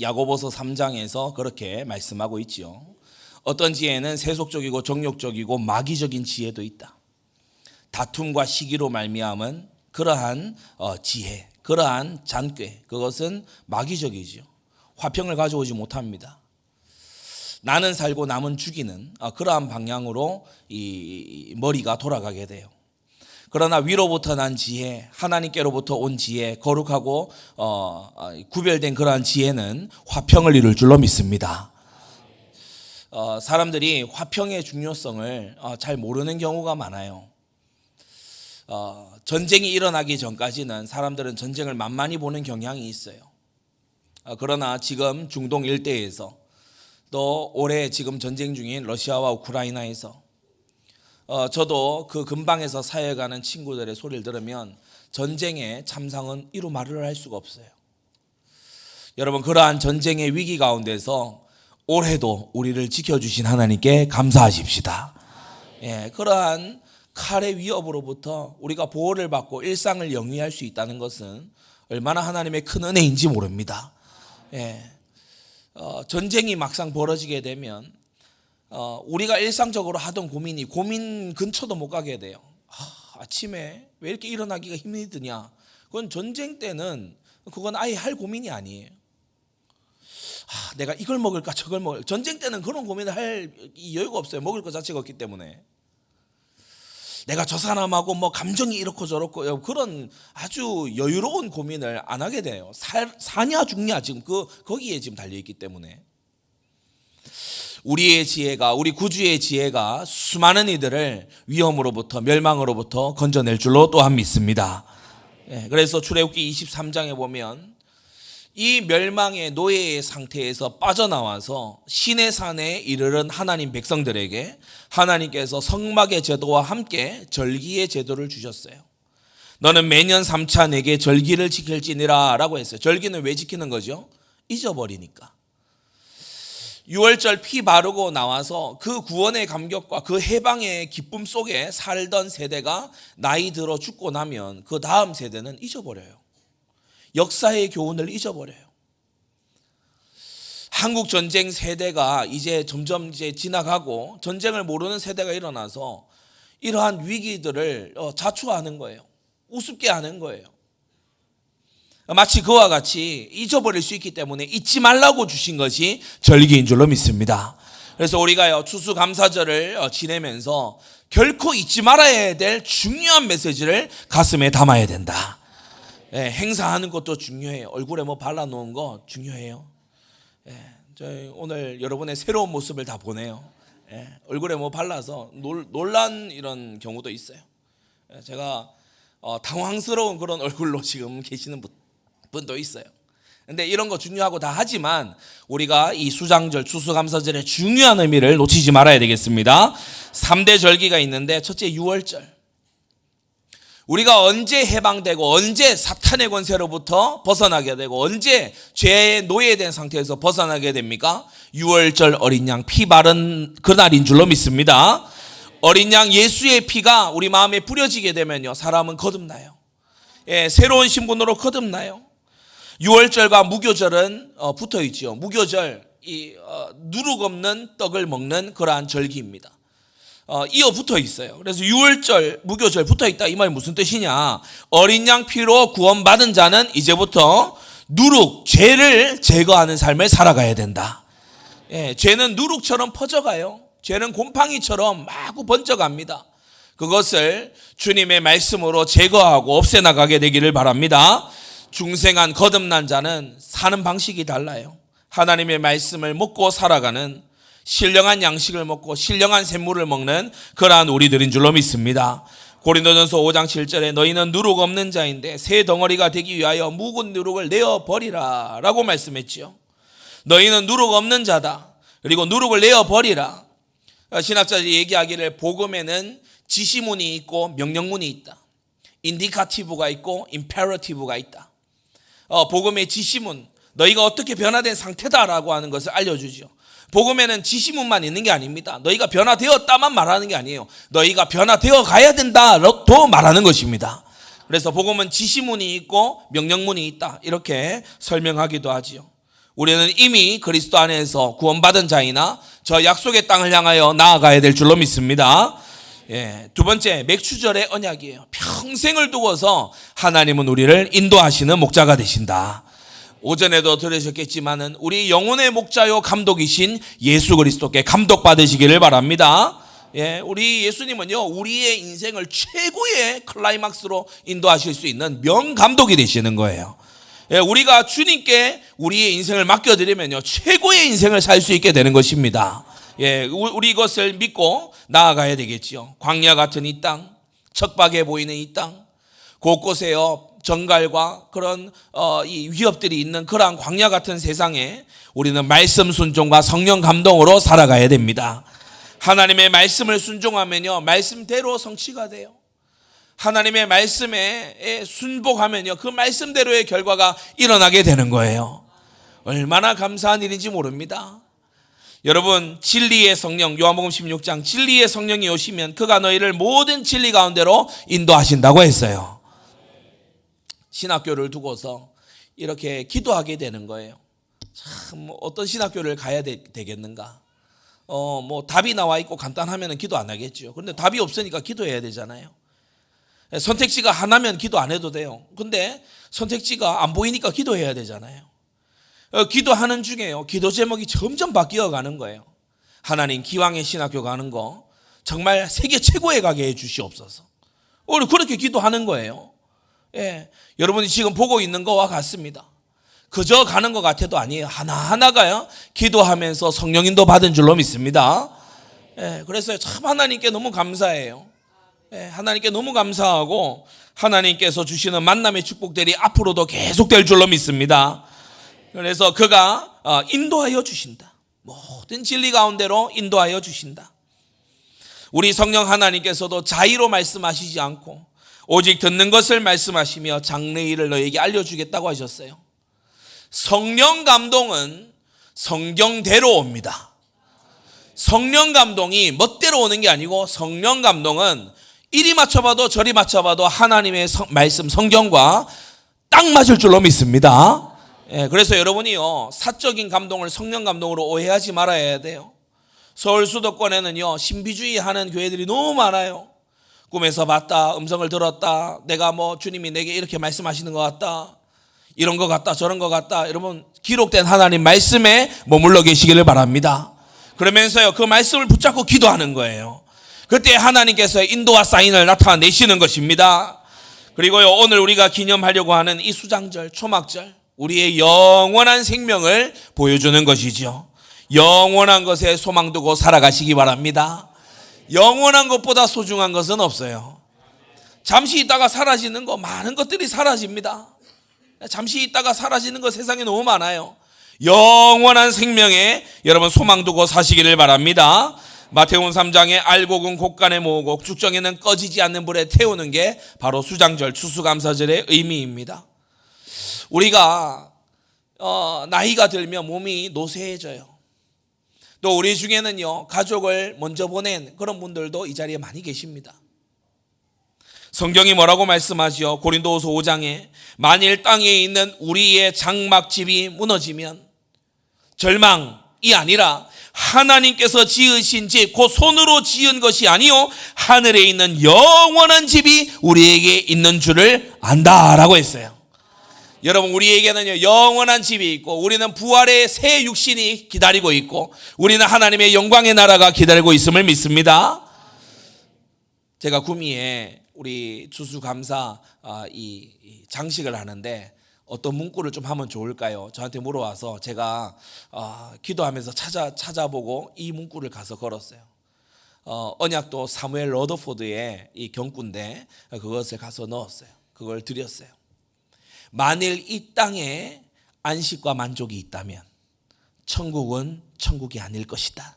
야고보서 3장에서 그렇게 말씀하고 있지요. 어떤 지혜는 세속적이고 정욕적이고 마귀적인 지혜도 있다. 다툼과 시기로 말미암은 그러한 지혜, 그러한 잔꾀, 그것은 마귀적이지요. 화평을 가져오지 못합니다. 나는 살고 남은 죽이는 그러한 방향으로 이 머리가 돌아가게 돼요. 그러나 위로부터 난 지혜, 하나님께로부터 온 지혜, 거룩하고 구별된 그러한 지혜는 화평을 이룰 줄로 믿습니다. 사람들이 화평의 중요성을 잘 모르는 경우가 많아요. 전쟁이 일어나기 전까지는 사람들은 전쟁을 만만히 보는 경향이 있어요. 그러나 지금 중동 일대에서 또 올해 지금 전쟁 중인 러시아와 우크라이나에서 저도 그 근방에서 사역하는 친구들의 소리를 들으면 전쟁의 참상은 이루 말을 할 수가 없어요. 여러분, 그러한 전쟁의 위기 가운데서 올해도 우리를 지켜주신 하나님께 감사하십시다. 그러한 칼의 위협으로부터 우리가 보호를 받고 일상을 영위할 수 있다는 것은 얼마나 하나님의 큰 은혜인지 모릅니다. 전쟁이 막상 벌어지게 되면 우리가 일상적으로 하던 고민이 고민 근처도 못 가게 돼요. 아침에 왜 이렇게 일어나기가 힘이 드냐? 그건 전쟁 때는 그건 아예 할 고민이 아니에요. 내가 이걸 먹을까 저걸 먹을까. 전쟁 때는 그런 고민을 할 여유가 없어요. 먹을 것 자체가 없기 때문에. 내가 저 사람하고 뭐 감정이 이렇고 저렇고 그런 아주 여유로운 고민을 안 하게 돼요. 사냐 죽냐 지금 거기에 지금 달려 있기 때문에. 우리의 지혜가, 우리 구주의 지혜가 수많은 이들을 위험으로부터 멸망으로부터 건져낼 줄로 또한 믿습니다. 그래서 출애굽기 23장에 보면 이 멸망의 노예의 상태에서 빠져나와서 신의 산에 이르른 하나님 백성들에게 하나님께서 성막의 제도와 함께 절기의 제도를 주셨어요. 너는 매년 3차 내게 절기를 지킬지니라 라고 했어요. 절기는 왜 지키는 거죠? 잊어버리니까. 6월절 피 바르고 나와서 그 구원의 감격과 그 해방의 기쁨 속에 살던 세대가 나이 들어 죽고 나면 그 다음 세대는 잊어버려요. 역사의 교훈을 잊어버려요. 한국 전쟁 세대가 이제 점점 지나가고 전쟁을 모르는 세대가 일어나서 이러한 위기들을 자초하는 거예요. 우습게 하는 거예요. 마치 그와 같이 잊어버릴 수 있기 때문에 잊지 말라고 주신 것이 절기인 줄로 믿습니다. 그래서 우리가 추수감사절을 지내면서 결코 잊지 말아야 될 중요한 메시지를 가슴에 담아야 된다. 행사하는 것도 중요해요. 얼굴에 뭐 발라놓은 거 중요해요. 저희 오늘 여러분의 새로운 모습을 다 보네요. 얼굴에 뭐 발라서 놀란 이런 경우도 있어요. 제가 당황스러운 그런 얼굴로 지금 계시는 분도 있어요. 근데 이런 거 중요하고 다 하지만 우리가 이 수장절, 추수감사절의 중요한 의미를 놓치지 말아야 되겠습니다. 3대 절기가 있는데 첫째 6월절. 우리가 언제 해방되고 언제 사탄의 권세로부터 벗어나게 되고 언제 죄의 노예된 상태에서 벗어나게 됩니까? 6월절 어린 양 피 바른 그날인 줄로 믿습니다. 어린 양 예수의 피가 우리 마음에 뿌려지게 되면요, 사람은 거듭나요. 새로운 신분으로 거듭나요. 6월절과 무교절은 붙어 있죠. 무교절, 누룩 없는 떡을 먹는 그러한 절기입니다. 이어 붙어 있어요. 그래서 6월절, 무교절 붙어 있다. 이 말이 무슨 뜻이냐? 어린 양 피로 구원받은 자는 이제부터 누룩, 죄를 제거하는 삶을 살아가야 된다. 죄는 누룩처럼 퍼져가요. 죄는 곰팡이처럼 마구 번져갑니다. 그것을 주님의 말씀으로 제거하고 없애나가게 되기를 바랍니다. 중생한 거듭난 자는 사는 방식이 달라요. 하나님의 말씀을 먹고 살아가는, 신령한 양식을 먹고 신령한 샘물을 먹는 그러한 우리들인 줄로 믿습니다. 고린도전서 5장 7절에 너희는 누룩 없는 자인데 새 덩어리가 되기 위하여 묵은 누룩을 내어버리라 라고 말씀했지요. 너희는 누룩 없는 자다. 그리고 누룩을 내어버리라. 신학자들이 얘기하기를 복음에는 지시문이 있고 명령문이 있다. 인디카티브가 있고 임페러티브가 있다. 복음의 지시문, 너희가 어떻게 변화된 상태다라고 하는 것을 알려주죠. 복음에는 지시문만 있는 게 아닙니다. 너희가 변화되었다만 말하는 게 아니에요. 너희가 변화되어 가야 된다도 말하는 것입니다. 그래서 복음은 지시문이 있고 명령문이 있다, 이렇게 설명하기도 하지요. 우리는 이미 그리스도 안에서 구원받은 자이나 저 약속의 땅을 향하여 나아가야 될 줄로 믿습니다. 예, 두 번째, 맥추절의 언약이에요. 평생을 두고서 하나님은 우리를 인도하시는 목자가 되신다. 오전에도 들으셨겠지만은 우리 영혼의 목자요 감독이신 예수 그리스도께 감독받으시기를 바랍니다. 예, 우리 예수님은요, 우리의 인생을 최고의 클라이막스로 인도하실 수 있는 명감독이 되시는 거예요. 예, 우리가 주님께 우리의 인생을 맡겨드리면요, 최고의 인생을 살 수 있게 되는 것입니다. 예, 우리 이것을 믿고 나아가야 되겠지요. 광야 같은 이 땅, 척박해 보이는 이 땅, 곳곳에요 정갈과 그런 이 위협들이 있는 그러한 광야 같은 세상에 우리는 말씀 순종과 성령 감동으로 살아가야 됩니다. 하나님의 말씀을 순종하면요, 말씀대로 성취가 돼요. 하나님의 말씀에 순복하면요, 그 말씀대로의 결과가 일어나게 되는 거예요. 얼마나 감사한 일인지 모릅니다. 여러분, 진리의 성령, 요한복음 16장, 진리의 성령이 오시면 그가 너희를 모든 진리 가운데로 인도하신다고 했어요. 신학교를 두고서 이렇게 기도하게 되는 거예요. 참, 어떤 신학교를 가야 되겠는가? 뭐 답이 나와 있고 간단하면 기도 안 하겠죠. 그런데 답이 없으니까 기도해야 되잖아요. 선택지가 하나면 기도 안 해도 돼요. 근데 선택지가 안 보이니까 기도해야 되잖아요. 기도하는 중에요, 기도 제목이 점점 바뀌어 가는 거예요. 하나님, 기왕의 신학교 가는 거 정말 세계 최고에 가게 해 주시옵소서. 우리 그렇게 기도하는 거예요. 예, 여러분이 지금 보고 있는 거와 같습니다. 그저 가는 것 같아도 아니에요. 하나하나가요, 기도하면서 성령인도 받은 줄로 믿습니다. 예, 그래서 참 하나님께 너무 감사해요. 예, 하나님께 너무 감사하고 하나님께서 주시는 만남의 축복들이 앞으로도 계속될 줄로 믿습니다. 그래서 그가 인도하여 주신다. 모든 진리 가운데로 인도하여 주신다. 우리 성령 하나님께서도 자의로 말씀하시지 않고 오직 듣는 것을 말씀하시며 장래의 일을 너에게 알려주겠다고 하셨어요. 성령 감동은 성경대로 옵니다. 성령 감동이 멋대로 오는 게 아니고, 성령 감동은 이리 맞춰봐도 저리 맞춰봐도 하나님의 말씀 성경과 딱 맞을 줄로 믿습니다. 예, 그래서 여러분이요, 사적인 감동을 성령 감동으로 오해하지 말아야 돼요. 서울 수도권에는요, 신비주의 하는 교회들이 너무 많아요. 꿈에서 봤다, 음성을 들었다, 내가 뭐 주님이 내게 이렇게 말씀하시는 것 같다, 이런 것 같다, 저런 것 같다. 여러분, 기록된 하나님 말씀에 머물러 계시기를 바랍니다. 그러면서요, 그 말씀을 붙잡고 기도하는 거예요. 그때 하나님께서 인도와 사인을 나타내시는 것입니다. 그리고요, 오늘 우리가 기념하려고 하는 이 수장절, 초막절, 우리의 영원한 생명을 보여주는 것이죠. 영원한 것에 소망 두고 살아가시기 바랍니다. 영원한 것보다 소중한 것은 없어요. 잠시 있다가 사라지는 거, 많은 것들이 사라집니다. 잠시 있다가 사라지는 거 세상에 너무 많아요. 영원한 생명에 여러분 소망 두고 사시기를 바랍니다. 마태복음 3장에 알곡은 곡간에 모으고 죽정에는 꺼지지 않는 불에 태우는 게 바로 수장절, 추수감사절의 의미입니다. 우리가 나이가 들면 몸이 노쇠해져요. 또 우리 중에는요, 가족을 먼저 보낸 그런 분들도 이 자리에 많이 계십니다. 성경이 뭐라고 말씀하지요? 고린도후서 5장에 만일 땅에 있는 우리의 장막집이 무너지면 절망이 아니라 하나님께서 지으신 집, 그 손으로 지은 것이 아니요 하늘에 있는 영원한 집이 우리에게 있는 줄을 안다라고 했어요. 여러분, 우리에게는요, 영원한 집이 있고, 우리는 부활의 새 육신이 기다리고 있고, 우리는 하나님의 영광의 나라가 기다리고 있음을 믿습니다. 제가 구미에 우리 추수감사 이 장식을 하는데 어떤 문구를 좀 하면 좋을까요? 저한테 물어와서 제가 기도하면서 찾아보고 이 문구를 가서 걸었어요. 언약도 사무엘 러더포드의 이 경구인데 그것을 가서 넣었어요. 그걸 드렸어요. 만일 이 땅에 안식과 만족이 있다면 천국은 천국이 아닐 것이다.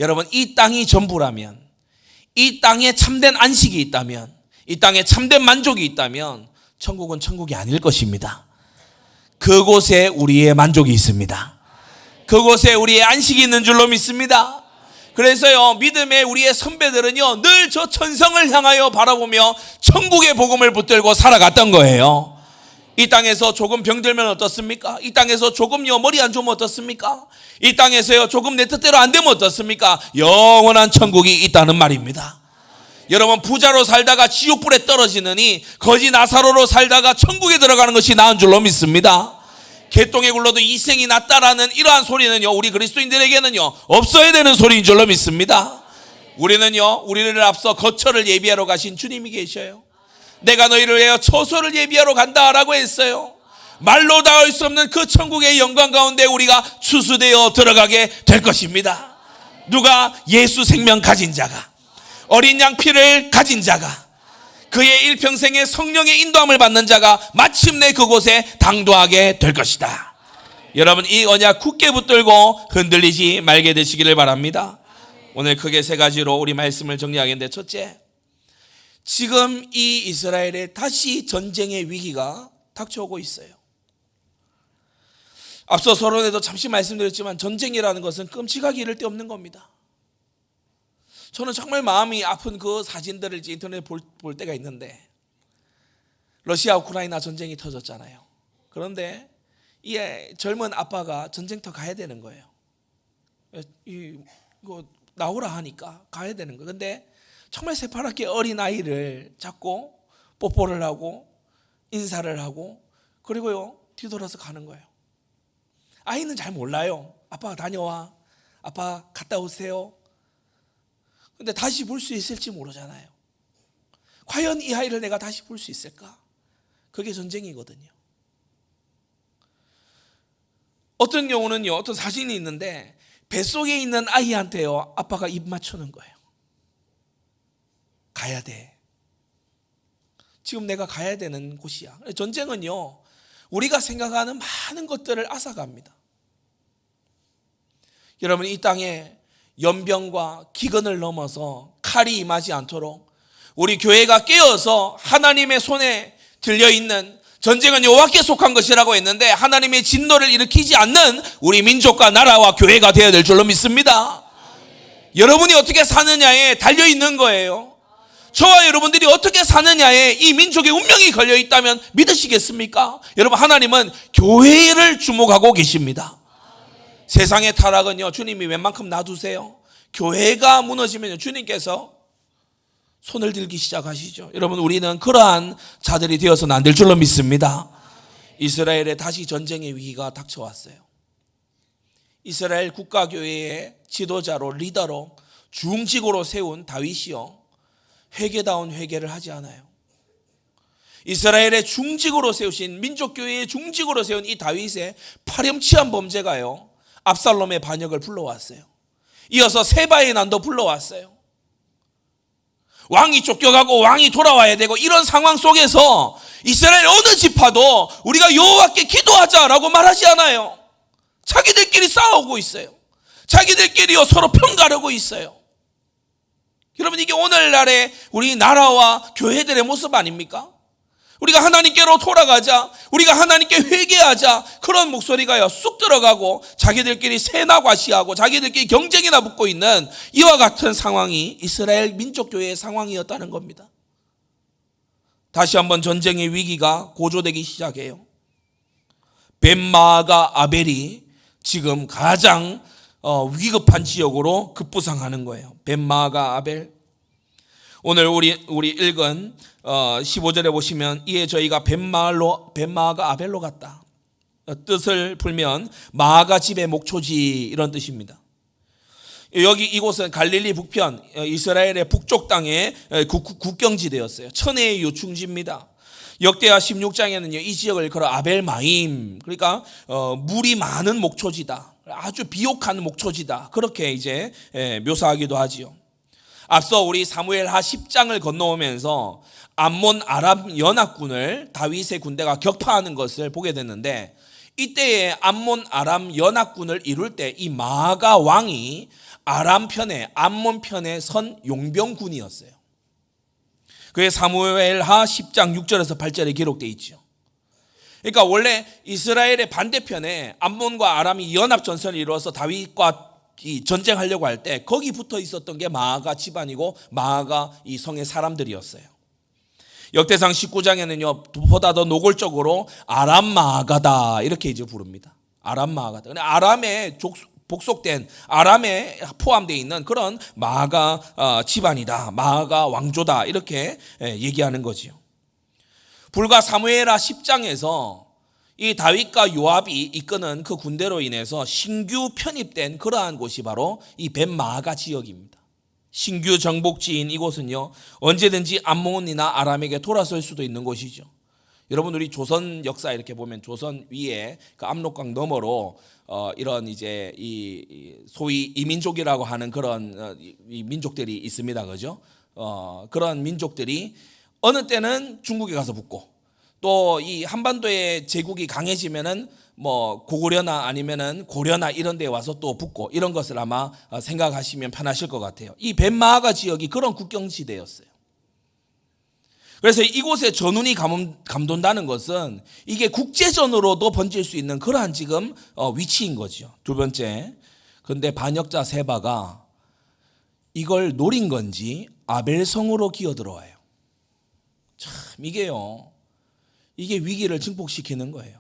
여러분, 이 땅이 전부라면, 이 땅에 참된 안식이 있다면, 이 땅에 참된 만족이 있다면 천국은 천국이 아닐 것입니다. 그곳에 우리의 만족이 있습니다. 그곳에 우리의 안식이 있는 줄로 믿습니다. 그래서요, 믿음의 우리의 선배들은요, 늘 저 천성을 향하여 바라보며 천국의 복음을 붙들고 살아갔던 거예요. 이 땅에서 조금 병들면 어떻습니까? 이 땅에서 조금요 머리 안 좋으면 어떻습니까? 이 땅에서요 조금 내 뜻대로 안 되면 어떻습니까? 영원한 천국이 있다는 말입니다. 여러분, 부자로 살다가 지옥불에 떨어지느니 거지 나사로로 살다가 천국에 들어가는 것이 나은 줄로 믿습니다. 개똥에 굴러도 이생이 낫다라는 이러한 소리는요, 우리 그리스도인들에게는요 없어야 되는 소리인 줄로 믿습니다. 우리는요, 우리를 앞서 거처를 예비하러 가신 주님이 계셔요. 내가 너희를 위하여 처소를 예비하러 간다라고 했어요. 말로 닿을 수 없는 그 천국의 영광 가운데 우리가 추수되어 들어가게 될 것입니다. 누가? 예수 생명 가진 자가, 어린 양 피를 가진 자가, 그의 일평생의 성령의 인도함을 받는 자가 마침내 그곳에 당도하게 될 것이다. 여러분, 이 언약 굳게 붙들고 흔들리지 말게 되시기를 바랍니다. 오늘 크게 세 가지로 우리 말씀을 정리하겠는데, 첫째, 지금 이 이스라엘에 다시 전쟁의 위기가 닥쳐오고 있어요. 앞서 서론에도 잠시 말씀드렸지만 전쟁이라는 것은 끔찍하기 이를 데 없는 겁니다. 저는 정말 마음이 아픈 그 사진들을 인터넷에 볼 때가 있는데, 러시아 우크라이나 전쟁이 터졌잖아요. 그런데 이 젊은 아빠가 전쟁터 가야 되는 거예요. 이거 나오라 하니까 가야 되는 거예요. 근데 정말 새파랗게 어린 아이를 잡고 뽀뽀를 하고 인사를 하고 그리고요 뒤돌아서 가는 거예요. 아이는 잘 몰라요. 아빠가 다녀와, 아빠 갔다 오세요. 근데 다시 볼 수 있을지 모르잖아요. 과연 이 아이를 내가 다시 볼 수 있을까? 그게 전쟁이거든요. 어떤 경우는요, 어떤 사진이 있는데 뱃속에 있는 아이한테요 아빠가 입 맞추는 거예요. 가야 돼. 지금 내가 가야 되는 곳이야. 전쟁은요, 우리가 생각하는 많은 것들을 앗아갑니다. 여러분, 이 땅에 연병과 기근을 넘어서 칼이 임하지 않도록 우리 교회가 깨어서 하나님의 손에 들려있는, 전쟁은 여호와께 속한 것이라고 했는데 하나님의 진노를 일으키지 않는 우리 민족과 나라와 교회가 되어야 될 줄로 믿습니다. 여러분이 어떻게 사느냐에 달려있는 거예요. 저와 여러분들이 어떻게 사느냐에 이 민족의 운명이 걸려있다면 믿으시겠습니까? 여러분, 하나님은 교회를 주목하고 계십니다. 세상의 타락은요, 주님이 웬만큼 놔두세요? 교회가 무너지면 주님께서 손을 들기 시작하시죠. 여러분, 우리는 그러한 자들이 되어서는 안 될 줄로 믿습니다. 이스라엘에 다시 전쟁의 위기가 닥쳐왔어요. 이스라엘 국가교회의 지도자로, 리더로, 중직으로 세운 다윗이요 회개다운 회개를 하지 않아요. 이스라엘의 중직으로 세우신, 민족교회의 중직으로 세운 이 다윗의 파렴치한 범죄가요 압살롬의 반역을 불러왔어요. 이어서 세바의 난도 불러왔어요. 왕이 쫓겨가고 왕이 돌아와야 되고, 이런 상황 속에서 이스라엘 어느 지파도 우리가 여호와께 기도하자라고 말하지 않아요. 자기들끼리 싸우고 있어요. 자기들끼리요 서로 평가하고 있어요. 여러분, 이게 오늘날의 우리 나라와 교회들의 모습 아닙니까? 우리가 하나님께로 돌아가자, 우리가 하나님께 회개하자, 그런 목소리가요 쑥 들어가고 자기들끼리 세나 과시하고 자기들끼리 경쟁이나 붙고 있는 이와 같은 상황이 이스라엘 민족교회의 상황이었다는 겁니다. 다시 한번 전쟁의 위기가 고조되기 시작해요. 벤마아가 아벨이 지금 가장 위급한 지역으로 급부상하는 거예요. 벤마아가 아벨. 오늘 우리 읽은 15절에 보시면, 이에 저희가 벤마아가 아벨로 갔다. 뜻을 풀면 마아가 집의 목초지, 이런 뜻입니다. 여기 이곳은 갈릴리 북편 이스라엘의 북쪽 땅의 국경지대였어요. 천혜의 요충지입니다. 역대하 16장에는요 이 지역을 걸어 아벨마임, 그러니까 물이 많은 목초지다, 아주 비옥한 목초지다, 그렇게 이제 묘사하기도 하지요. 앞서 우리 사무엘하 10장을 건너오면서 암몬 아람 연합군을 다윗의 군대가 격파하는 것을 보게 됐는데, 이때에 암몬 아람 연합군을 이룰 때 이 마아가 왕이 아람 편에, 암몬 편에 선 용병군이었어요. 그게 사무엘하 10장 6절에서 8절에 기록되어 있죠. 그러니까 원래 이스라엘의 반대편에 암몬과 아람이 연합 전선을 이루어서 다윗과 전쟁하려고 할 때 거기 붙어 있었던 게 마아가 집안이고 마아가 이 성의 사람들이었어요. 역대상 19장에는요 보다 더 노골적으로 아람 마아가다 이렇게 이제 부릅니다. 아람 마아가다. 아람에 복속된 아람에 포함되어 있는 그런 마아가 집안이다, 마아가 왕조다 이렇게 얘기하는 거지요. 불과 사무엘하 10장에서 이 다윗과 요압이 이끄는 그 군대로 인해서 신규 편입된 그러한 곳이 바로 이 벳마아가 지역입니다. 신규 정복지인 이곳은요 언제든지 암몬이나 아람에게 돌아설 수도 있는 곳이죠. 여러분 우리 조선 역사 이렇게 보면 조선 위에 그 압록강 너머로 이런 이제 이 소위 이민족이라고 하는 그런 이 민족들이 있습니다, 그죠? 그런 민족들이 어느 때는 중국에 가서 붙고 또 이 한반도의 제국이 강해지면은 뭐 고구려나 아니면은 고려나 이런 데 와서 또 붙고 이런 것을 아마 생각하시면 편하실 것 같아요. 이 벳마아가 지역이 그런 국경지대였어요. 그래서 이곳에 전운이 감돈다는 것은 이게 국제전으로도 번질 수 있는 그러한 지금 위치인 거죠. 두 번째, 그런데 반역자 세바가 이걸 노린 건지 아벨성으로 기어들어와요. 참 이게 위기를 증폭시키는 거예요.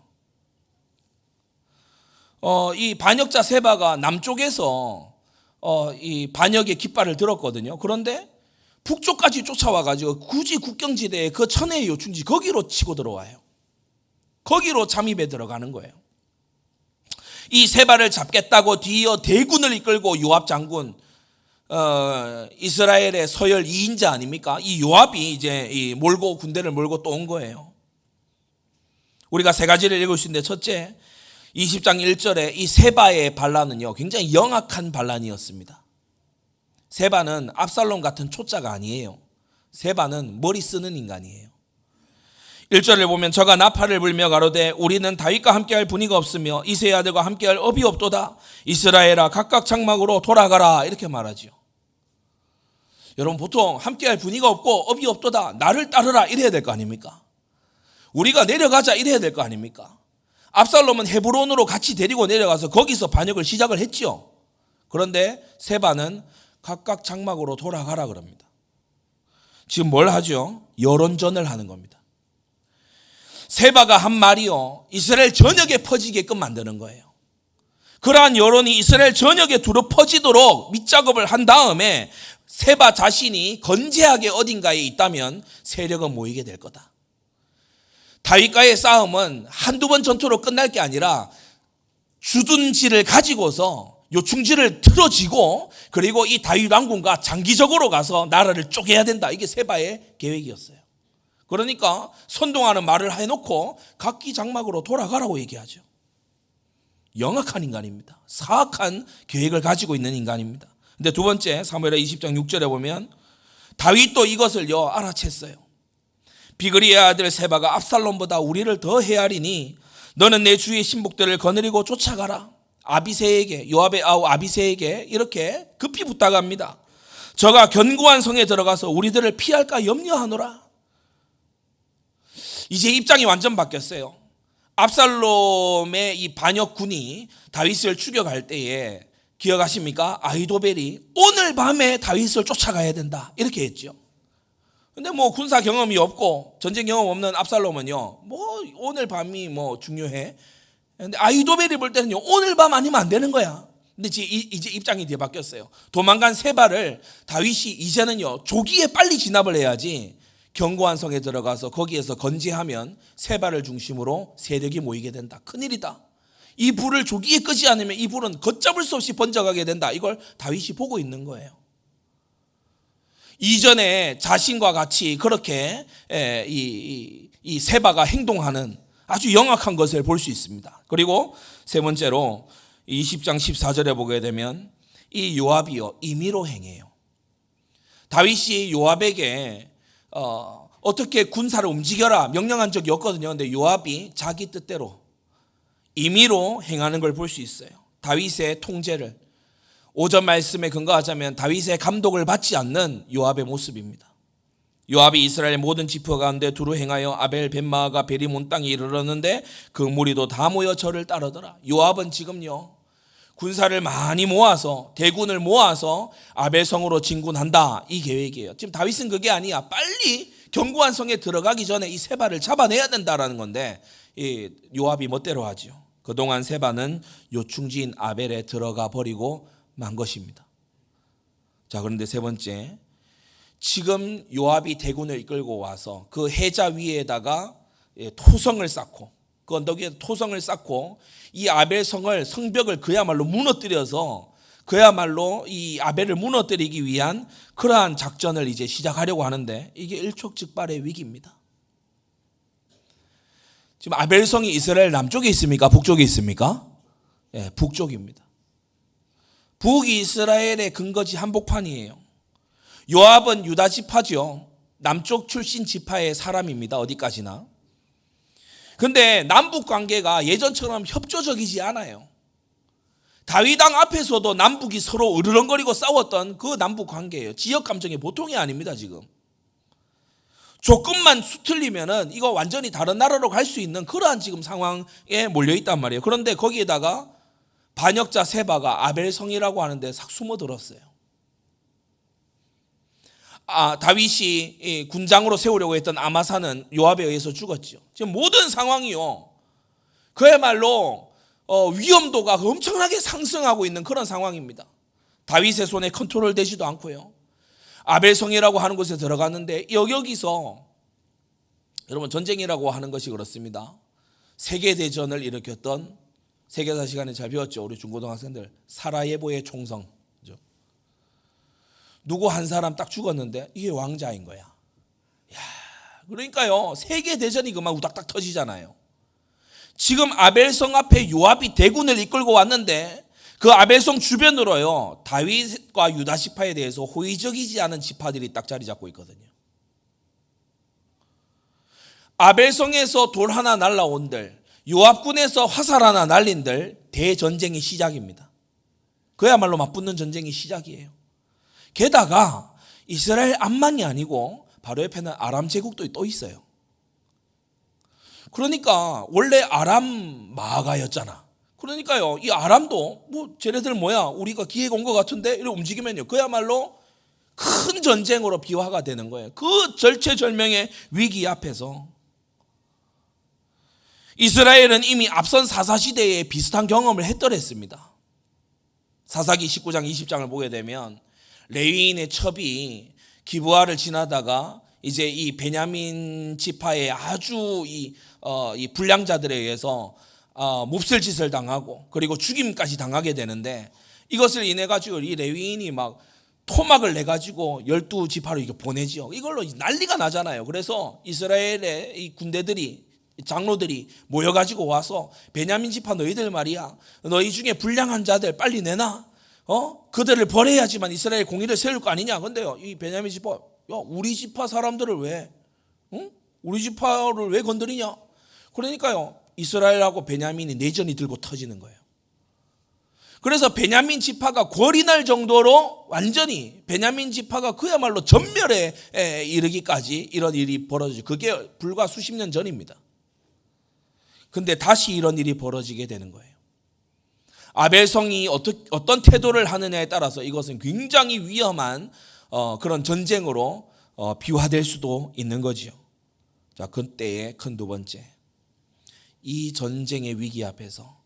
이 반역자 세바가 남쪽에서 이 반역의 깃발을 들었거든요. 그런데 북쪽까지 쫓아와가지고 굳이 국경지대에 그 천혜의 요충지 거기로 치고 들어와요. 거기로 잠입해 들어가는 거예요. 이 세바를 잡겠다고 뒤이어 대군을 이끌고 요압 장군, 이스라엘의 서열 2인자 아닙니까? 이 요압이 이제 군대를 몰고 또 온 거예요. 우리가 세 가지를 읽을 수 있는데, 첫째, 20장 1절에 이 세바의 반란은요 굉장히 영악한 반란이었습니다. 세바는 압살롬 같은 초짜가 아니에요. 세바는 머리 쓰는 인간이에요. 1절을 보면 저가 나팔을 불며 가로되 우리는 다윗과 함께할 분이가 없으며 이새의 아들과 함께할 업이 없도다. 이스라엘아 각각 장막으로 돌아가라 이렇게 말하지요. 여러분 보통 함께할 분이가 없고 업이 없도다, 나를 따르라 이래야 될 거 아닙니까? 우리가 내려가자 이래야 될 거 아닙니까? 압살롬은 헤브론으로 같이 데리고 내려가서 거기서 반역을 시작을 했죠. 그런데 세바는 각각 장막으로 돌아가라 그럽니다. 지금 뭘 하죠? 여론전을 하는 겁니다. 세바가 한 말이요 이스라엘 전역에 퍼지게끔 만드는 거예요. 그러한 여론이 이스라엘 전역에 두루 퍼지도록 밑작업을 한 다음에 세바 자신이 건재하게 어딘가에 있다면 세력은 모이게 될 거다. 다윗과의 싸움은 한두 번 전투로 끝날 게 아니라 주둔지를 가지고서 요충지를 틀어지고 그리고 이 다윗 왕군과 장기적으로 가서 나라를 쪼개야 된다. 이게 세바의 계획이었어요. 그러니까 선동하는 말을 해놓고 각기 장막으로 돌아가라고 얘기하죠. 영악한 인간입니다. 사악한 계획을 가지고 있는 인간입니다. 근데 두 번째 사무엘하 20장 6절에 보면 다윗도 이것을요 알아챘어요. 비그리의 아들 세바가 압살롬보다 우리를 더 헤아리니 너는 내 주의 신복들을 거느리고 쫓아가라. 아비새에게, 요압의 아우 아비새에게 이렇게 급히 부탁합니다. 저가 견고한 성에 들어가서 우리들을 피할까 염려하노라. 이제 입장이 완전 바뀌었어요. 압살롬의 이 반역군이 다윗을 추격할 때에 기억하십니까? 아히도벨이 오늘 밤에 다윗을 쫓아가야 된다 이렇게 했죠. 근데 뭐 군사 경험이 없고 전쟁 경험 없는 압살롬은요 뭐 오늘 밤이 뭐 중요해. 근데 아히도벨이 볼 때는요 오늘 밤 아니면 안 되는 거야. 근데 이제 입장이 뒤에 바뀌었어요. 도망간 세바를 다윗이 이제는요 조기에 빨리 진압을 해야지 견고한 성에 들어가서 거기에서 건재하면 세바를 중심으로 세력이 모이게 된다. 큰일이다. 이 불을 조기에 끄지 않으면 이 불은 걷잡을 수 없이 번져가게 된다. 이걸 다윗이 보고 있는 거예요. 이전에 자신과 같이 그렇게 이 세바가 행동하는 아주 영악한 것을 볼 수 있습니다. 그리고 세 번째로 20장 14절에 보게 되면 이 요압이요 임의로 행해요. 다윗이 요압에게 어떻게 군사를 움직여라 명령한 적이 없거든요. 근데 요압이 자기 뜻대로 임의로 행하는 걸 볼 수 있어요. 다윗의 통제를 5절 말씀에 근거하자면 다윗의 감독을 받지 않는 요압의 모습입니다. 요압이 이스라엘 모든 지파 가운데 두루 행하여 아벨 벳마아가 베리몬 땅에 이르렀는데 그 무리도 다 모여 저를 따르더라. 요압은 지금요 군사를 많이 모아서 대군을 모아서 아벨성으로 진군한다 이 계획이에요. 지금 다윗은 그게 아니야. 빨리 견고한 성에 들어가기 전에 이 세바를 잡아내야 된다라는 건데 이 요압이 멋대로 하죠. 그동안 세바는 요충지인 아벨에 들어가 버리고 만 것입니다. 자, 그런데 세 번째, 지금 요압이 대군을 이끌고 와서 그 해자 위에다가 토성을 쌓고, 그 언덕 위에 토성을 쌓고 이 아벨 성을, 성벽을 그야말로 무너뜨려서 그야말로 이 아벨을 무너뜨리기 위한 그러한 작전을 이제 시작하려고 하는데 이게 일촉즉발의 위기입니다. 지금 아벨성이 이스라엘 남쪽에 있습니까? 북쪽에 있습니까? 예, 북쪽입니다. 북이스라엘의 근거지 한복판이에요. 요압은 유다 지파죠. 남쪽 출신 지파의 사람입니다. 어디까지나. 근데 남북 관계가 예전처럼 협조적이지 않아요. 다윗 왕 앞에서도 남북이 서로 으르렁거리고 싸웠던 그 남북 관계예요. 지역 감정이 보통이 아닙니다, 지금. 조금만 수틀리면은 이거 완전히 다른 나라로 갈 수 있는 그러한 지금 상황에 몰려 있단 말이에요. 그런데 거기에다가 반역자 세바가 아벨성이라고 하는데 싹 숨어들었어요. 다윗이 군장으로 세우려고 했던 아마사는 요압에 의해서 죽었죠. 지금 모든 상황이요, 그야말로 위험도가 엄청나게 상승하고 있는 그런 상황입니다. 다윗의 손에 컨트롤 되지도 않고요. 아벨성이라고 하는 곳에 들어갔는데 여기서 여러분, 전쟁이라고 하는 것이 그렇습니다. 세계대전을 일으켰던, 세계사 시간에 잘 배웠죠, 우리 중고등학생들. 사라예보의 총성. 누구 한 사람 딱 죽었는데 이게 왕자인 거야. 그러니까요, 세계대전이 그만 우닥닥 터지잖아요. 지금 아벨성 앞에 요압이 대군을 이끌고 왔는데 그 아벨성 주변으로요, 다윗과 유다 지파에 대해서 호의적이지 않은 지파들이 딱 자리 잡고 있거든요. 아벨성에서 돌 하나 날라온들, 요압군에서 화살 하나 날린들 대전쟁이 시작입니다. 그야말로 맞붙는 전쟁이 시작이에요. 게다가 이스라엘 암만이 아니고 바로 옆에는 아람 제국도 또 있어요. 그러니까 원래 아람 마가였잖아. 그러니까요, 이 아람도 쟤네들 뭐야, 우리가 기회가 온 것 같은데 이렇게 움직이면요, 그야말로 큰 전쟁으로 비화가 되는 거예요. 그 절체절명의 위기 앞에서 이스라엘은 이미 앞선 사사시대에 비슷한 경험을 했더랬습니다. 사사기 19장 20장을 보게 되면 레위인의 첩이 기브아를 지나다가 이제 이 베냐민 지파의 아주 이 불량자들에 의해서 몹쓸 짓을 당하고 그리고 죽임까지 당하게 되는데, 이것을 인해 가지고 이 레위인이 막 토막을 내 가지고 12지파로 이렇게 보내지요. 이걸로 난리가 나잖아요. 그래서 이스라엘의 이 군대들이, 장로들이 모여 가지고 와서 베냐민 지파 너희들 말이야, 너희 중에 불량한 자들 빨리 내놔. 그들을 벌해야지만 이스라엘 공의를 세울 거 아니냐. 근데요, 이 베냐민 지파, 야, 우리 지파 사람들을 왜, 우리 지파를 왜 건드리냐? 그러니까요, 이스라엘하고 베냐민이 내전이 들고 터지는 거예요. 그래서 베냐민 지파가 골이 날 정도로 완전히 베냐민 지파가 그야말로 전멸에 이르기까지 이런 일이 벌어지죠. 그게 불과 수십 년 전입니다. 근데 다시 이런 일이 벌어지게 되는 거예요. 아벨성이 어떤 태도를 하느냐에 따라서 이것은 굉장히 위험한 그런 전쟁으로 비화될 수도 있는 거지요. 자, 그때의 큰 두 번째, 이 전쟁의 위기 앞에서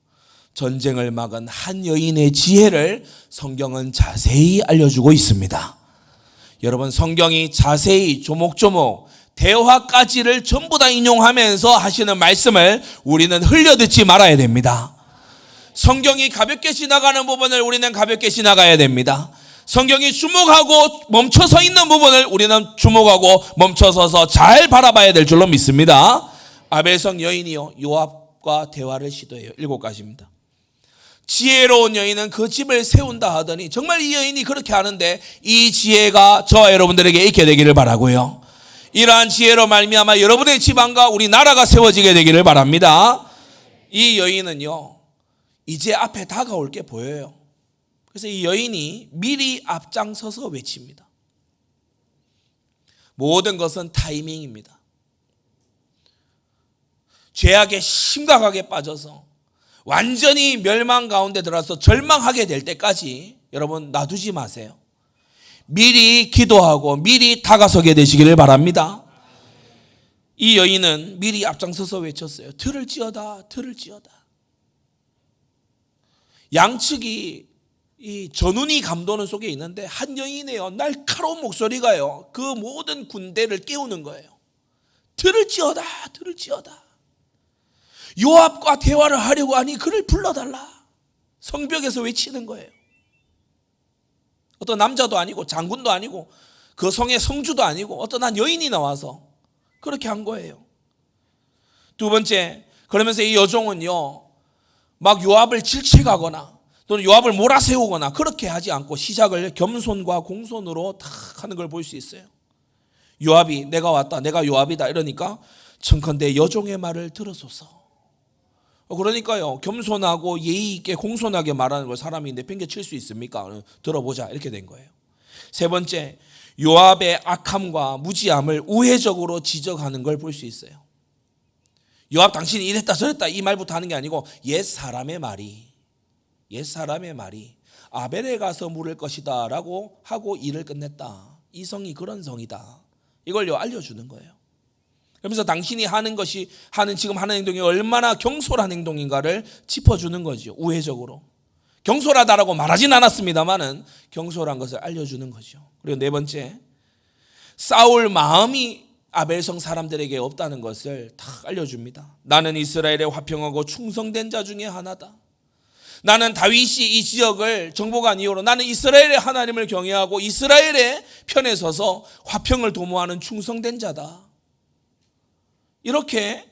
전쟁을 막은 한 여인의 지혜를 성경은 자세히 알려주고 있습니다. 여러분, 성경이 자세히 조목조목 대화까지를 전부 다 인용하면서 하시는 말씀을 우리는 흘려듣지 말아야 됩니다. 성경이 가볍게 지나가는 부분을 우리는 가볍게 지나가야 됩니다. 성경이 주목하고 멈춰서 있는 부분을 우리는 주목하고 멈춰서서 잘 바라봐야 될 줄로 믿습니다. 아벨성 여인이요, 요압과 대화를 시도해요. 7가지입니다. 지혜로운 여인은 그 집을 세운다 하더니, 정말 이 여인이 그렇게 하는데 이 지혜가 저와 여러분들에게 있게 되기를 바라고요. 이러한 지혜로 말미암아 여러분의 집안과 우리 나라가 세워지게 되기를 바랍니다. 이 여인은요, 이제 앞에 다가올 게 보여요. 그래서 이 여인이 미리 앞장서서 외칩니다. 모든 것은 타이밍입니다. 죄악에 심각하게 빠져서 완전히 멸망 가운데 들어서 절망하게 될 때까지 여러분 놔두지 마세요. 미리 기도하고 미리 다가서게 되시기를 바랍니다. 이 여인은 미리 앞장서서 외쳤어요. 들을지어다, 들을지어다. 양측이 이 전운이 감도는 속에 있는데 한 여인의 날카로운 목소리가요, 그 모든 군대를 깨우는 거예요. 들을지어다, 들을지어다. 요압과 대화를 하려고 하니 그를 불러달라. 성벽에서 외치는 거예요. 어떤 남자도 아니고 장군도 아니고 그 성의 성주도 아니고 어떤 한 여인이 나와서 그렇게 한 거예요. 두 번째, 그러면서 이 여종은요, 막 요압을 질책하거나 또는 요압을 몰아세우거나 그렇게 하지 않고 시작을 겸손과 공손으로 탁 하는 걸 볼 수 있어요. 요압이 내가 왔다, 내가 요압이다 이러니까 청컨대 여종의 말을 들어소서. 그러니까요, 겸손하고 예의 있게 공손하게 말하는 걸 사람이 내팽개칠 수 있습니까? 들어보자 이렇게 된 거예요. 세 번째, 요압의 악함과 무지함을 우회적으로 지적하는 걸 볼 수 있어요. 요압 당신이 이랬다 저랬다 이 말부터 하는 게 아니고 옛 사람의 말이 아벨에 가서 물을 것이다 라고 하고 일을 끝냈다. 이 성이 그런 성이다. 이걸요 알려주는 거예요. 그러면서 당신이 지금 하는 행동이 얼마나 경솔한 행동인가를 짚어주는 거죠. 우회적으로. 경솔하다라고 말하진 않았습니다만은 경솔한 것을 알려주는 거죠. 그리고 네 번째, 싸울 마음이 아벨성 사람들에게 없다는 것을 다 알려줍니다. 나는 이스라엘에 화평하고 충성된 자 중에 하나다. 나는 다윗이 이 지역을 정복한 이후로 나는 이스라엘의 하나님을 경외하고 이스라엘의 편에 서서 화평을 도모하는 충성된 자다. 이렇게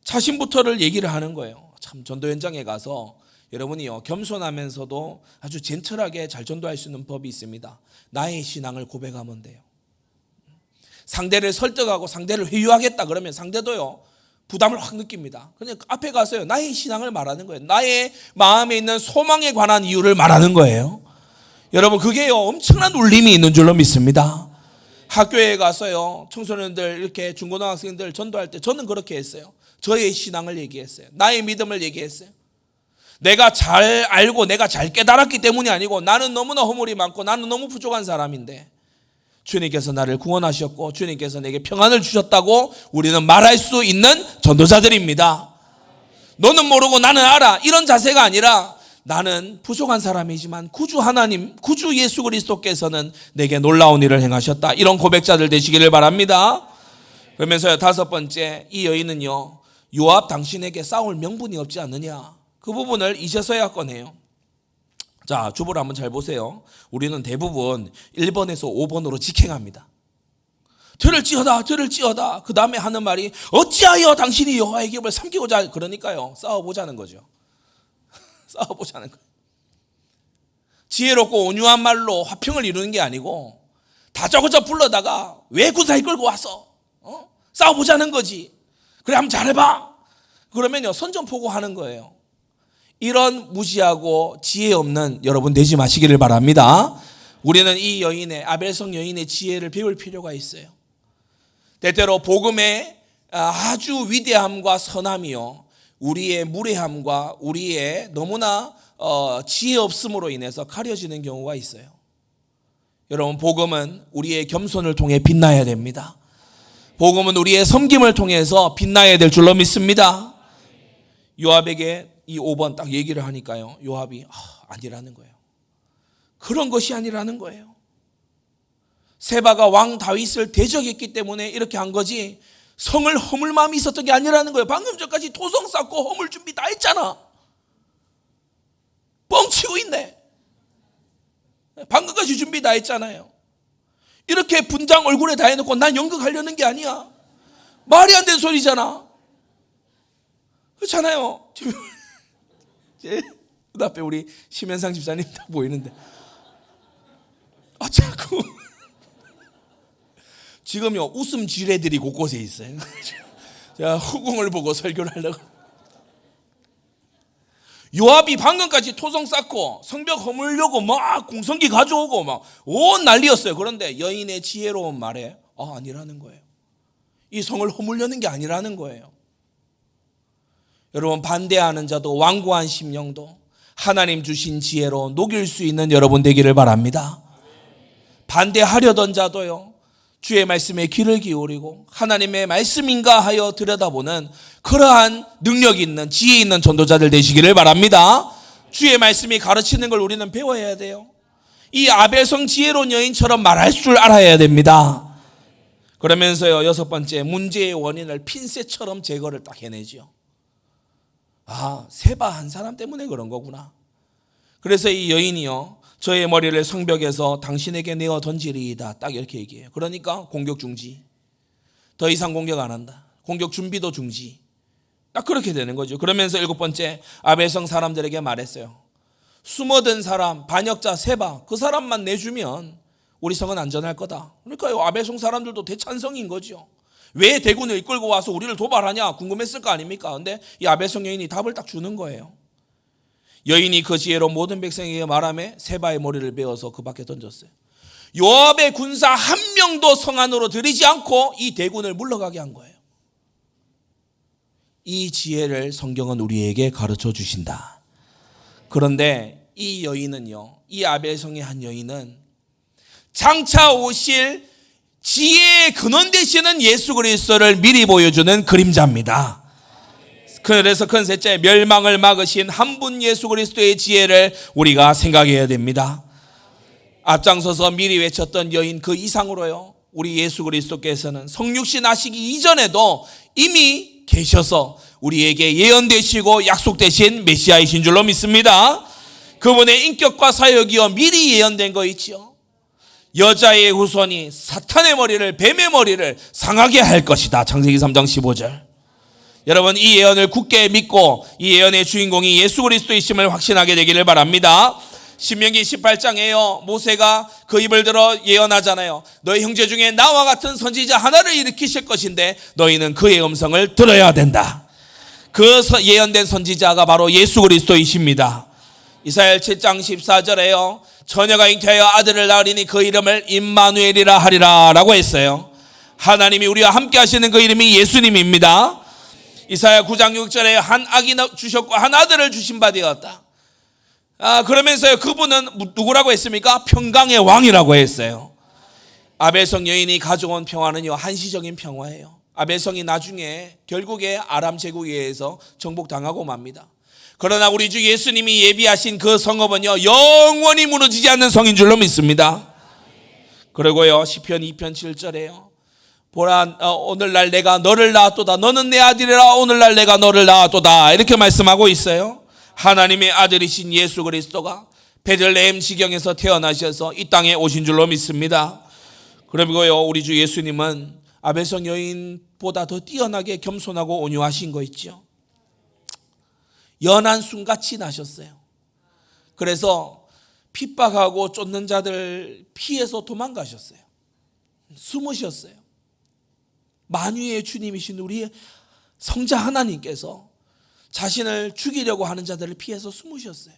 자신부터를 얘기를 하는 거예요. 참 전도 현장에 가서 여러분이요, 겸손하면서도 아주 젠틀하게 잘 전도할 수 있는 법이 있습니다. 나의 신앙을 고백하면 돼요. 상대를 설득하고 상대를 회유하겠다 그러면 상대도요 부담을 확 느낍니다. 그냥 앞에 가서요 나의 신앙을 말하는 거예요. 나의 마음에 있는 소망에 관한 이유를 말하는 거예요. 여러분 그게요 엄청난 울림이 있는 줄로 믿습니다. 학교에 가서요 청소년들 이렇게 중고등학생들 전도할 때 저는 그렇게 했어요. 저의 신앙을 얘기했어요. 나의 믿음을 얘기했어요. 내가 잘 알고 내가 잘 깨달았기 때문이 아니고 나는 너무나 허물이 많고 나는 너무 부족한 사람인데 주님께서 나를 구원하셨고 주님께서 내게 평안을 주셨다고 우리는 말할 수 있는 전도자들입니다. 너는 모르고 나는 알아 이런 자세가 아니라 나는 부족한 사람이지만 구주 하나님, 구주 예수 그리스도께서는 내게 놀라운 일을 행하셨다. 이런 고백자들 되시기를 바랍니다. 그러면서요 다섯 번째, 이 여인은요 요압 당신에게 싸울 명분이 없지 않느냐, 그 부분을 이제서야 꺼내요. 자, 주보를 한번 잘 보세요. 우리는 대부분 1번에서 5번으로 직행합니다. 들을지어다 들을지어다. 그 다음에 하는 말이 어찌하여 당신이 여호와의 기업을 삼키고자. 그러니까요 싸워보자는 거죠. 싸워보자는 거예요. 지혜롭고 온유한 말로 화평을 이루는 게 아니고 다짜고짜 불러다가 왜 구사히 끌고 와서 싸워보자는 거지. 그래 한번 잘해봐. 그러면요 선전포고하는 거예요. 이런 무지하고 지혜 없는 여러분 되지 마시기를 바랍니다. 우리는 이 여인의 아벨성 여인의 지혜를 배울 필요가 있어요. 때때로 복음의 아주 위대함과 선함이요 우리의 무례함과 우리의 너무나 지혜 없음으로 인해서 가려지는 경우가 있어요. 여러분 복음은 우리의 겸손을 통해 빛나야 됩니다. 복음은 우리의 섬김을 통해서 빛나야 될 줄로 믿습니다. 요압에게 이 5번 딱 얘기를 하니까요 요압이 아니라는 거예요. 그런 것이 아니라는 거예요. 세바가 왕 다윗을 대적했기 때문에 이렇게 한 거지 성을 허물 마음이 있었던 게 아니라는 거예요. 방금 전까지 토성 쌓고 허물 준비 다 했잖아. 뻥치고 있네. 방금까지 준비 다 했잖아요. 이렇게 분장 얼굴에 다 해놓고 난 연극하려는 게 아니야. 말이 안 되는 소리잖아. 그렇잖아요. 제 앞에 우리 심현상 집사님 딱 보이는데 자꾸 지금요 웃음 지뢰들이 곳곳에 있어요. 제가 후궁을 보고 설교를 하려고. 요압이 방금까지 토성 쌓고 성벽 허물려고 막 공성기 가져오고 막 온 난리였어요. 그런데 여인의 지혜로운 말에 아니라는 거예요. 이 성을 허물려는 게 아니라는 거예요. 여러분 반대하는 자도 완고한 심령도 하나님 주신 지혜로 녹일 수 있는 여러분 되기를 바랍니다. 반대하려던 자도요 주의 말씀에 귀를 기울이고 하나님의 말씀인가 하여 들여다보는 그러한 능력 있는 지혜 있는 전도자들 되시기를 바랍니다. 주의 말씀이 가르치는 걸 우리는 배워야 돼요. 이 아벨성 지혜로운 여인처럼 말할 줄 알아야 됩니다. 그러면서요, 여섯 번째, 문제의 원인을 핀셋처럼 제거를 딱 해내죠. 아, 세바 한 사람 때문에 그런 거구나. 그래서 이 여인이요, 저의 머리를 성벽에서 당신에게 내어 던지리이다, 딱 이렇게 얘기해요. 그러니까 공격 중지, 더 이상 공격 안 한다, 공격 준비도 중지, 딱 그렇게 되는 거죠. 그러면서 일곱 번째, 아벨성 사람들에게 말했어요. 숨어든 사람, 반역자 세바, 그 사람만 내주면 우리 성은 안전할 거다. 그러니까 아벨성 사람들도 대찬성인 거죠. 왜 대군을 이끌고 와서 우리를 도발하냐 궁금했을 거 아닙니까? 근데 이 아벨성 여인이 답을 딱 주는 거예요. 여인이 그 지혜로 모든 백성에게 말하며 세바의 머리를 베어서 그 밖에 던졌어요. 요압의 군사 한 명도 성 안으로 들이지 않고 이 대군을 물러가게 한 거예요. 이 지혜를 성경은 우리에게 가르쳐 주신다. 그런데 이 여인은요, 이 아벨성의 한 여인은 장차 오실 지혜의 근원 되시는 예수 그리스도를 미리 보여주는 그림자입니다. 그래서 큰 셋째, 멸망을 막으신 한 분 예수 그리스도의 지혜를 우리가 생각해야 됩니다. 앞장서서 미리 외쳤던 여인 그 이상으로요, 우리 예수 그리스도께서는 성육신 하시기 이전에도 이미 계셔서 우리에게 예언되시고 약속되신 메시아이신 줄로 믿습니다. 그분의 인격과 사역이요 미리 예언된 거 있죠. 여자의 후손이 사탄의 머리를, 뱀의 머리를 상하게 할 것이다. 창세기 3장 15절. 여러분, 이 예언을 굳게 믿고 이 예언의 주인공이 예수 그리스도이심을 확신하게 되기를 바랍니다. 신명기 18장에요, 모세가 그 입을 들어 예언하잖아요. 너희 형제 중에 나와 같은 선지자 하나를 일으키실 것인데 너희는 그의 음성을 들어야 된다. 그 예언된 선지자가 바로 예수 그리스도이십니다. 이사야 7장 14절에요, 처녀가 잉태하여 아들을 낳으리니 그 이름을 임마누엘이라 하리라 라고 했어요. 하나님이 우리와 함께 하시는 그 이름이 예수님입니다. 이사야 9장 6절에 한 아기 주셨고 한 아들을 주신 바 되었다. 그러면서요, 그분은 누구라고 했습니까? 평강의 왕이라고 했어요. 아벨성 여인이 가져온 평화는요, 한시적인 평화예요. 아벨성이 나중에 결국에 아람 제국에 의해서 정복당하고 맙니다. 그러나 우리 주 예수님이 예비하신 그 성읍은요, 영원히 무너지지 않는 성인 줄로 믿습니다. 그리고요, 시편 2편 7절에요, 보라, 오늘날 내가 너를 낳았도다. 너는 내 아들이라. 오늘날 내가 너를 낳았도다. 이렇게 말씀하고 있어요. 하나님의 아들이신 예수 그리스도가 베들레헴 지경에서 태어나셔서 이 땅에 오신 줄로 믿습니다. 그리고요, 우리 주 예수님은 아벨성 여인보다 더 뛰어나게 겸손하고 온유하신 거 있죠. 연한 순같이 나셨어요. 그래서 핍박하고 쫓는 자들 피해서 도망가셨어요. 숨으셨어요. 만유의 주님이신 우리의 성자 하나님께서 자신을 죽이려고 하는 자들을 피해서 숨으셨어요.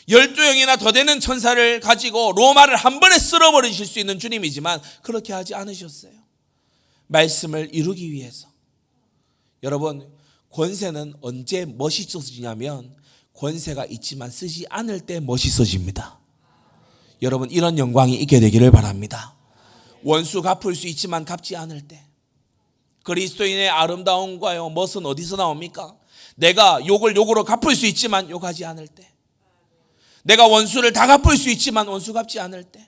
12영이나 더 되는 천사를 가지고 로마를 한 번에 쓸어버리실 수 있는 주님이지만 그렇게 하지 않으셨어요. 말씀을 이루기 위해서. 여러분, 권세는 언제 멋있어지냐면 권세가 있지만 쓰지 않을 때 멋있어집니다. 여러분, 이런 영광이 있게 되기를 바랍니다. 원수 갚을 수 있지만 갚지 않을 때. 그리스도인의 아름다움과요, 멋은 어디서 나옵니까? 내가 욕을 욕으로 갚을 수 있지만 욕하지 않을 때. 내가 원수를 다 갚을 수 있지만 원수 갚지 않을 때.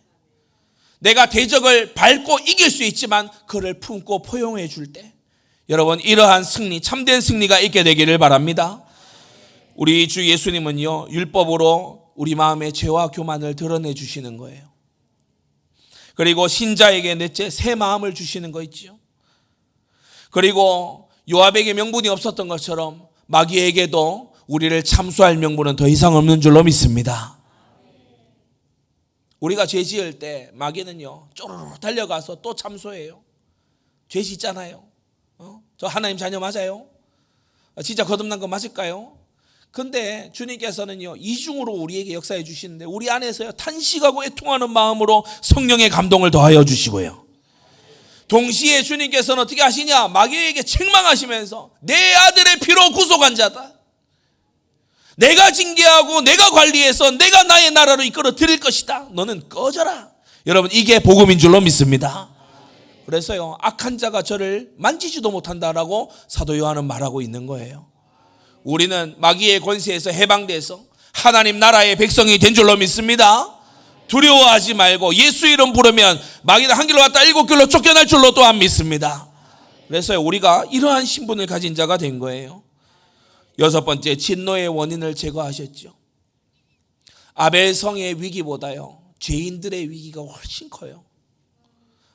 내가 대적을 밟고 이길 수 있지만 그를 품고 포용해 줄 때. 여러분, 이러한 승리, 참된 승리가 있게 되기를 바랍니다. 우리 주 예수님은요, 율법으로 우리 마음의 죄와 교만을 드러내 주시는 거예요. 그리고 신자에게 넷째 새 마음을 주시는 거 있죠. 그리고 요압에게 명분이 없었던 것처럼 마귀에게도 우리를 참수할 명분은 더 이상 없는 줄로 믿습니다. 우리가 죄 지을 때 마귀는요, 쪼르르 달려가서 또 참소해요. 죄 짓잖아요. 저 하나님 자녀 맞아요? 진짜 거듭난 거 맞을까요? 근데 주님께서는요, 이중으로 우리에게 역사해 주시는데 우리 안에서요, 탄식하고 애통하는 마음으로 성령의 감동을 더하여 주시고요. 동시에 주님께서는 어떻게 하시냐? 마귀에게 책망하시면서 내 아들의 피로 구속한 자다. 내가 징계하고 내가 관리해서 내가 나의 나라로 이끌어 드릴 것이다. 너는 꺼져라. 여러분, 이게 복음인 줄로 믿습니다. 그래서요, 악한 자가 저를 만지지도 못한다라고 사도 요한은 말하고 있는 거예요. 우리는 마귀의 권세에서 해방돼서 하나님 나라의 백성이 된 줄로 믿습니다. 두려워하지 말고 예수 이름 부르면 마귀는 한 길로 갔다 7길로 쫓겨날 줄로 또한 믿습니다. 그래서 우리가 이러한 신분을 가진 자가 된 거예요. 6번째, 진노의 원인을 제거하셨죠. 아벨성의 위기보다요, 죄인들의 위기가 훨씬 커요.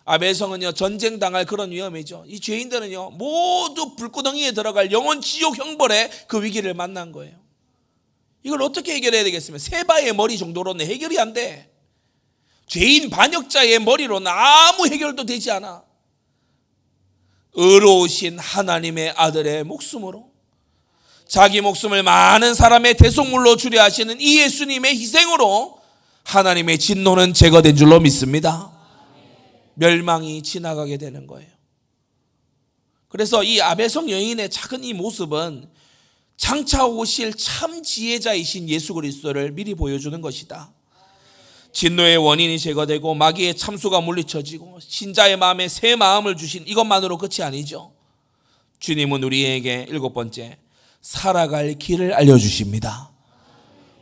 아벨성은요, 전쟁 당할 그런 위험이죠. 이 죄인들은요, 모두 불구덩이에 들어갈 영원 지옥 형벌의 그 위기를 만난 거예요. 이걸 어떻게 해결해야 되겠습니까? 세바의 머리 정도로는 해결이 안 돼. 죄인 반역자의 머리로는 아무 해결도 되지 않아. 의로우신 하나님의 아들의 목숨으로, 자기 목숨을 많은 사람의 대속물로 주려 하시는 이 예수님의 희생으로 하나님의 진노는 제거된 줄로 믿습니다. 멸망이 지나가게 되는 거예요. 그래서 이 아벨성 여인의 작은 이 모습은 장차 오실 참 지혜자이신 예수 그리스도를 미리 보여주는 것이다. 진노의 원인이 제거되고 마귀의 참수가 물리쳐지고 신자의 마음에 새 마음을 주신 이것만으로 끝이 아니죠. 주님은 우리에게 7번째, 살아갈 길을 알려주십니다.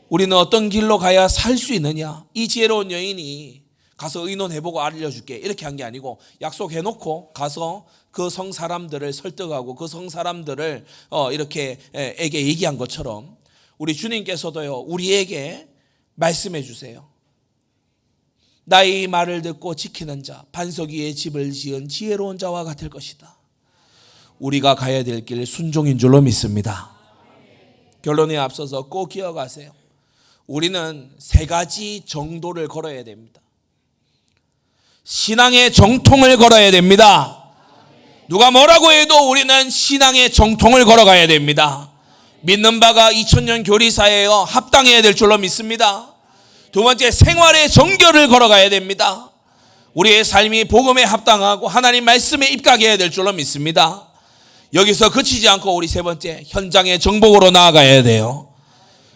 우리는 어떤 길로 가야 살 수 있느냐? 이 지혜로운 여인이 가서 의논해보고 알려줄게 이렇게 한 게 아니고, 약속해놓고 가서 그 성 사람들을 설득하고 그 성 사람들을 이렇게 에게 얘기한 것처럼 우리 주님께서도요, 우리에게 말씀해 주세요. 나의 말을 듣고 지키는 자, 반석 위에 집을 지은 지혜로운 자와 같을 것이다. 우리가 가야 될 길 순종인 줄로 믿습니다. 결론에 앞서서 꼭 기억하세요. 우리는 3가지 정도를 걸어야 됩니다. 신앙의 정통을 걸어야 됩니다. 누가 뭐라고 해도 우리는 신앙의 정통을 걸어가야 됩니다. 믿는 바가 2000년 교리사예요. 합당해야 될 줄로 믿습니다. 2번째, 생활의 정결을 걸어가야 됩니다. 우리의 삶이 복음에 합당하고 하나님 말씀에 입각해야 될 줄로 믿습니다. 여기서 그치지 않고 우리 3번째, 현장의 정복으로 나아가야 돼요.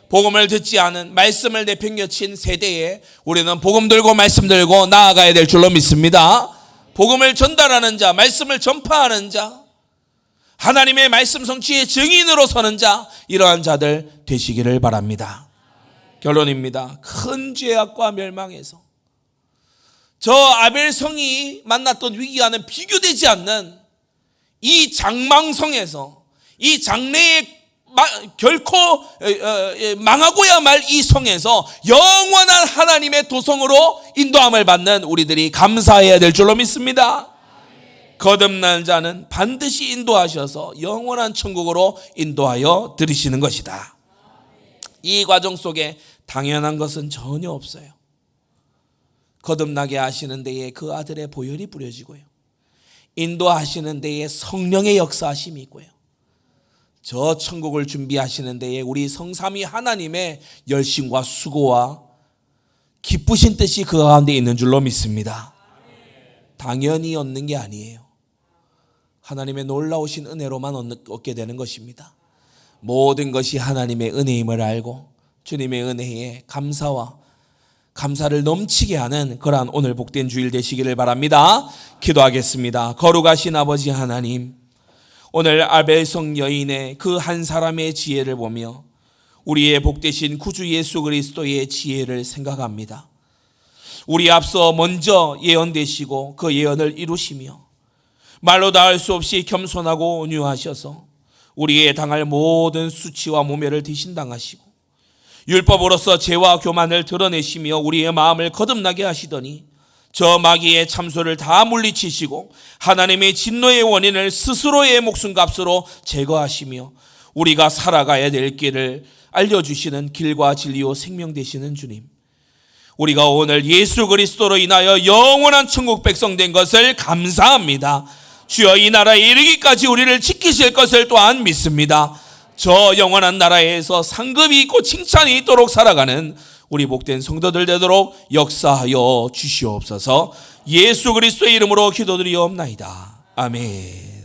복음을 듣지 않은, 말씀을 내팽겨친 세대에 우리는 복음 들고 말씀 들고 나아가야 될 줄로 믿습니다. 복음을 전달하는 자, 말씀을 전파하는 자, 하나님의 말씀 성취의 증인으로 서는 자, 이러한 자들 되시기를 바랍니다. 결론입니다. 큰 죄악과 멸망에서 저 아벨성이 만났던 위기와는 비교되지 않는 이 장망성에서, 이 장래에 결코 망하고야 말 이 성에서 영원한 하나님의 도성으로 인도함을 받는 우리들이 감사해야 될 줄로 믿습니다. 거듭난 자는 반드시 인도하셔서 영원한 천국으로 인도하여 들이시는 것이다. 이 과정 속에 당연한 것은 전혀 없어요. 거듭나게 하시는 데에 그 아들의 보혈이 뿌려지고요, 인도하시는 데에 성령의 역사하심이 있고요, 저 천국을 준비하시는 데에 우리 성삼위 하나님의 열심과 수고와 기쁘신 뜻이 그 가운데 있는 줄로 믿습니다. 당연히 얻는 게 아니에요. 하나님의 놀라우신 은혜로만 얻게 되는 것입니다. 모든 것이 하나님의 은혜임을 알고 주님의 은혜에 감사를 넘치게 하는 그러한 오늘 복된 주일 되시기를 바랍니다. 기도하겠습니다. 거룩하신 아버지 하나님, 오늘 아벨성 여인의 그 한 사람의 지혜를 보며 우리의 복되신 구주 예수 그리스도의 지혜를 생각합니다. 우리 앞서 먼저 예언되시고 그 예언을 이루시며 말로 다 할 수 없이 겸손하고 온유하셔서 우리의 당할 모든 수치와 모멸을 대신당하시고 율법으로서 죄와 교만을 드러내시며 우리의 마음을 거듭나게 하시더니 저 마귀의 참소를 다 물리치시고 하나님의 진노의 원인을 스스로의 목숨값으로 제거하시며 우리가 살아가야 될 길을 알려주시는 길과 진리요 생명 되시는 주님, 우리가 오늘 예수 그리스도로 인하여 영원한 천국 백성 된 것을 감사합니다. 주여, 이 나라에 이르기까지 우리를 지키실 것을 또한 믿습니다. 저 영원한 나라에서 상급이 있고 칭찬이 있도록 살아가는 우리 복된 성도들 되도록 역사하여 주시옵소서. 예수 그리스도의 이름으로 기도드리옵나이다. 아멘.